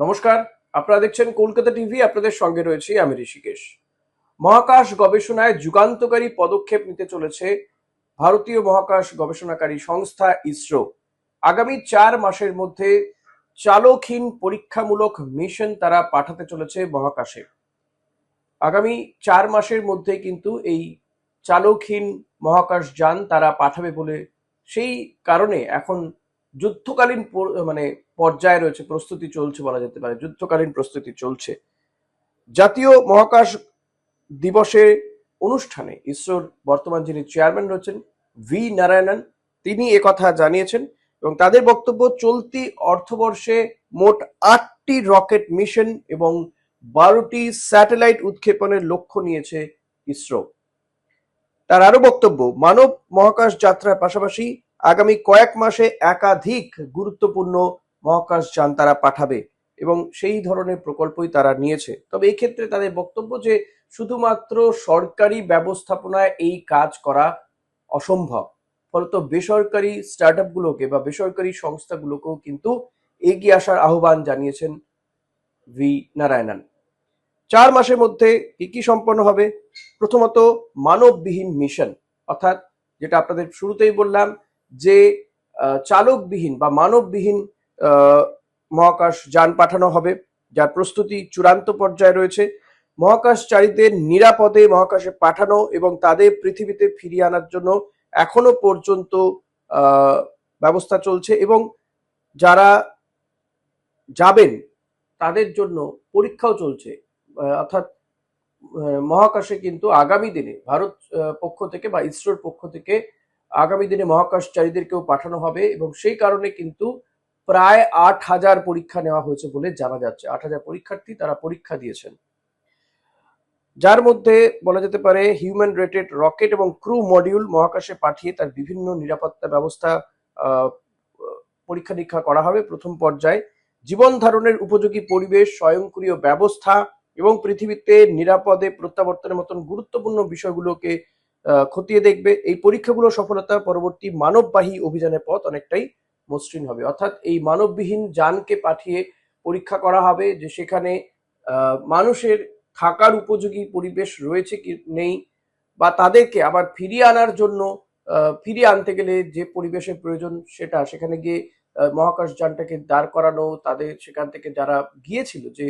নমস্কার, আপনারা দেখছেন কলকাতা টিভি। আপনাদের সঙ্গে রয়েছি আমি ঋষিকেশ। মহাকাশ গবেষণায় যুগান্তকারী পদক্ষেপ নিতে চলেছে ভারতীয় মহাকাশ গবেষণাকারী সংস্থা ইসরো। আগামী 4 মাসের মধ্যে চালকহীন পরীক্ষামূলক মিশন তারা পাঠাতে চলেছে মহাকাশে। আগামী 4 মাসের মধ্যে কিন্তু এই চালকহীন মহাকাশ যান তারা পাঠাবে বলে, সেই কারণে এখন যুদ্ধকালীন পর্যায়ে রয়েছে, প্রস্তুতি চলছে বলা যেতে পারে, যুদ্ধকালীন প্রস্তুতি চলছে। জাতীয় মহাকাশ দিবসে অনুষ্ঠানে ইসরোর বর্তমান যিনি চেয়ারম্যান রয়েছেন ভি নারায়ণন, তিনি একথা জানিয়েছেন এবং তাদের বক্তব্য, চলতি অর্থবর্ষে মোট 8টি রকেট মিশন এবং 12টি স্যাটেলাইট উৎক্ষেপণের লক্ষ্য নিয়েছে ইসরো। তার আরো বক্তব্য, মানব মহাকাশ যাত্রার পাশাপাশি আগামী কয়েক মাসে একাধিক গুরুত্বপূর্ণ মহাকাশ যান তারা পাঠাবে এবং সেই ধরনের প্রকল্পই তারা নিয়েছে। তবে এই ক্ষেত্রে তাদের বক্তব্য যে শুধুমাত্র সরকারি ব্যবস্থাপনায় এই কাজ করা অসম্ভব, ফলত বেসরকারি স্টার্ট আপগুলোকে বা বেসরকারি সংস্থাগুলোকেও কিন্তু এগিয়ে আসার আহ্বান জানিয়েছেন ভি নারায়ণন। 4 মাসের মধ্যে কি কি সম্পন্ন হবে? প্রথমত, মানববিহীন মিশন, অর্থাৎ যেটা আপনাদের শুরুতেই বললাম যে চালকবিহীন বা মানববিহীন মহাকাশ যান পাঠানো হবে, যার প্রস্তুতি চূড়ান্ত পর্যায়ে রয়েছে। মহাকাশচারীদের নিরাপদে মহাকাশে পাঠানো এবং তাদের পৃথিবীতে ফিরিয়ে আনার জন্য এখনো পর্যন্ত ব্যবস্থা চলছে এবং যারা যাবেন তাদের জন্য পরীক্ষাও চলছে। অর্থাৎ মহাকাশে কিন্তু আগামী দিনে ভারত পক্ষ থেকে বা ইসরোর পক্ষ থেকে আগামী দিনে মহাকাশচারীদেরকেও পাঠানো হবে এবং সেই কারণে কিন্তু প্রায় 8,000 পরীক্ষা নেওয়া হয়েছে বলে জানা যাচ্ছে। 8,000 পরীক্ষার্থী তারা পরীক্ষা দিয়েছেন, যার মধ্যে বলা যেতে পারে হিউম্যান রেটেড রকেট এবং ক্রু মডিউল মহাকাশে পাঠিয়ে তার বিভিন্ন নিরাপত্তা ব্যবস্থা পরীক্ষা নিরীক্ষা করা হবে। প্রথম পর্যায়ে জীবন ধারণের উপযোগী পরিবেশ, স্বয়ংক্রিয় ব্যবস্থা এবং পৃথিবীতে নিরাপদে প্রত্যাবর্তনের মতন গুরুত্বপূর্ণ বিষয়গুলোকে খতিয়ে দেখবে। এই পরীক্ষাগুলো সফলতা পরবর্তী মানববাহী অভিযানের পথ অনেকটাই মসৃণ হবে। অর্থাৎ এই মানববিহীন যানকে পাঠিয়ে পরীক্ষা করা হবে যে সেখানে মানুষের থাকার উপযোগী পরিবেশ রয়েছে কি নেই, বা তাদেরকে আবার ফিরিয়ে আনার জন্য ফিরিয়ে আনতে গেলে যে পরিবেশের প্রয়োজন সেটা সেখানে গিয়ে মহাকাশ যানটাকে দাঁড় করানো, তাদের সেখান থেকে যারা গিয়েছিল, যে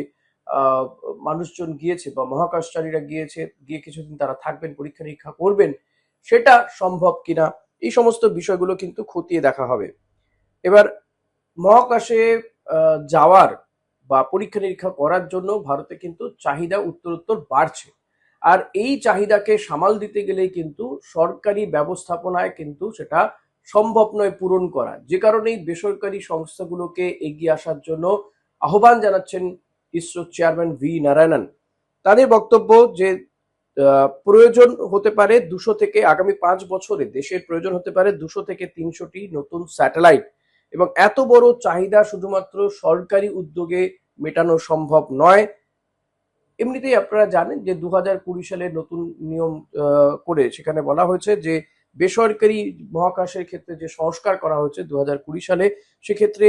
মানুষজন গিয়েছে বা মহাকাশচারীরা গিয়েছে, গিয়ে কিছুদিন তারা থাকবেন, পরীক্ষা নিরীক্ষা করবেন, সেটা সম্ভব কিনা, এই সমস্ত বিষয়গুলো কিন্তু খতিয়ে দেখা হবে। এবার মহাকাশে যাওয়ার বা পরীক্ষা নিরীক্ষা করার জন্য ভারতে কিন্তু চাহিদা উত্তরোত্তর বাড়ছে, আর এই চাহিদাকে সামাল দিতে গেলেই কিন্তু সরকারি ব্যবস্থাপনায় কিন্তু সেটা সম্ভব নয় পূরণ করা, যে কারণেই বেসরকারি সংস্থাগুলোকে এগিয়ে আসার জন্য আহ্বান জানাচ্ছেন ইসরো চেয়ারম্যান ভি নারায়ণন। তাদের বক্তব্য যে প্রয়োজন হতে পারে 200 থেকে, আগামী 5 বছরে দেশের প্রয়োজন হতে পারে 200 থেকে 300টি নতুন স্যাটেলাইট, এবং এত বড় চাহিদা শুধুমাত্র সরকারি উদ্যোগে মেটানো সম্ভব নয়। এমনিতেই আপনারা জানেন যে 2020 সালে নতুন নিয়ম করে সেখানে বলা হয়েছে যে বেসরকারি মহাকাশের ক্ষেত্রে যে সংস্কার করা হয়েছে 2020 সালে, সেক্ষেত্রে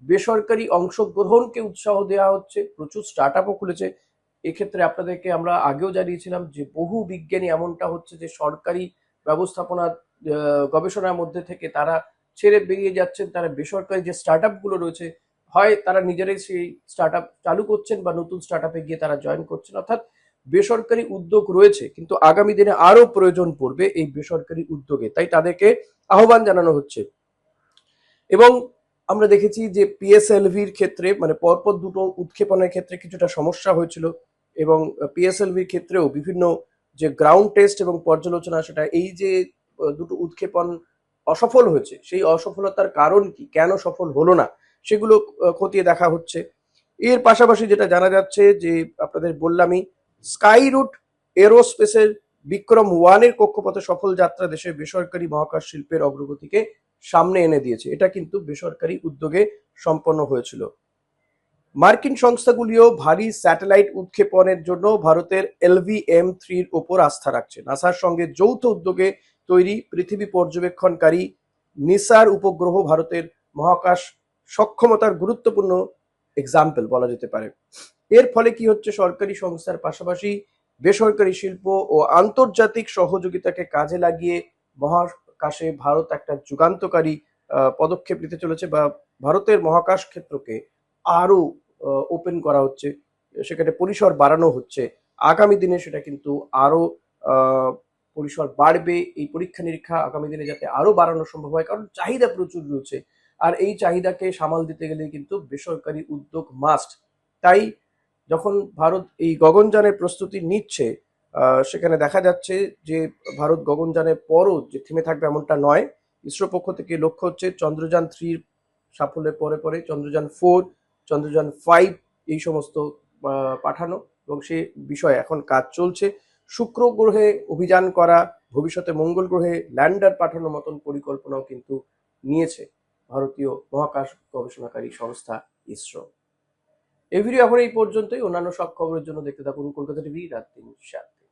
বেসরকারি অংশগ্রহণকে উৎসাহ দেওয়া হচ্ছে, প্রচুর স্টার্ট আপও খুলেছে। এক্ষেত্রে আপনাদেরকে আমরা আগেও জানিয়েছিলাম যে বহু বিজ্ঞানী এমনটা হচ্ছে যে সরকারি ব্যবস্থাপনা গবেষণার মধ্যে থেকে তারা ছেড়ে বেরিয়ে যাচ্ছেন, তারা বেসরকারি যে স্টার্ট আপগুলো রয়েছে হয় তারা নিজেরাই সেই স্টার্ট আপ চালু করছেন বা নতুন স্টার্ট আপে গিয়ে তারা জয়েন করছেন। অর্থাৎ বেসরকারি উদ্যোগ রয়েছে, কিন্তু আগামী দিনে আরো প্রয়োজন পড়বে এই বেসরকারি উদ্যোগে, তাই তাদেরকে আহ্বান জানানো হচ্ছে। এবং আমরা দেখেছি যে পিএসএলভির ক্ষেত্রে পরপর দুটো উৎক্ষেপণের ক্ষেত্রে কিছুটা সমস্যা হয়েছিল, এবং পিএসএলভির ক্ষেত্রেও বিভিন্ন যে গ্রাউন্ড টেস্ট এবং পর্যালোচনা, সেটা এই যে দুটো উৎক্ষেপণ অসফল হয়েছে, সেই অসফলতার কারণ কি, কেন সফল হলো না, সেগুলো খতিয়ে দেখা হচ্ছে। এর পাশাপাশি যেটা জানা যাচ্ছে যে আপনাদের বললামই, স্কাই রুট এরোস্পেসের বিক্রম-1 কক্ষপথে সফল যাত্রা দেশের বেসরকারি মহাকাশ শিল্পের অগ্রগতিকে সামনে এনে দিয়েছে। এটা কিন্তু বেসরকারি উদ্যোগে সম্পন্ন হয়েছিল। মার্কিন সংস্থাগুলিও ভারী স্যাটেলাইট উৎক্ষেপণের জন্য ভারতের LVM-3 ওপর আস্থা রাখছে। নাসার সঙ্গে যৌথ উদ্যোগে তৈরি পৃথিবী পর্যবেক্ষণকারী নিসার উপগ্রহ ভারতের মহাকাশ সক্ষমতার গুরুত্বপূর্ণ এক্সাম্পল বলা যেতে পারে। এর ফলে কি হচ্ছে, সরকারি সংস্থার পাশাপাশি বেসরকারি শিল্প ও আন্তর্জাতিক সহযোগিতাকে কাজে লাগিয়ে মহাকাশে ভারত একটা যুগান্তকারী পদক্ষেপ নিতে চলেছে, বা ভারতের মহাকাশ ক্ষেত্রকে আরো ওপেন করা হচ্ছে, সেখানে পরিসর বাড়ানো হচ্ছে। আগামী দিনে সেটা কিন্তু আরো আহ, পরিসর বাড়বে। এই পরীক্ষা নিরীক্ষা আগামী দিনে যাতে আরো বাড়ানো সম্ভব হয়, কারণ চাহিদা প্রচুর রয়েছে। আর এই চাহিদাকে সামাল দিতে গেলে কিন্তু বেসরকারি উদ্যোগ মাস্ট। তাই যখন ভারত এই গগনযানের প্রস্তুতি নিচ্ছে, সেখানে দেখা যাচ্ছে যে ভারত গগনযানের পরও যে থেমে থাকবে এমনটা নয়। ইসরো পক্ষ থেকে লক্ষ্য হচ্ছে চন্দ্রযান 3 সাফল্যের পরে পরে চন্দ্রযান 4, চন্দ্রযান 5 এই সমস্ত পাঠানো, এবং সে বিষয়ে এখন কাজ চলছে। শুক্র গ্রহে অভিযান করা, ভবিষ্যতে মঙ্গল গ্রহে ল্যান্ডার পাঠানোর মতন পরিকল্পনাও কিন্তু নিয়েছে ভারতীয় মহাকাশ গবেষণাকারী সংস্থা ইসরো। এই ভিডিও এখন এই পর্যন্তই। অন্যান্য সব খবরের জন্য দেখতে থাকুন কলকাতা টিভি রাত 3 সাত।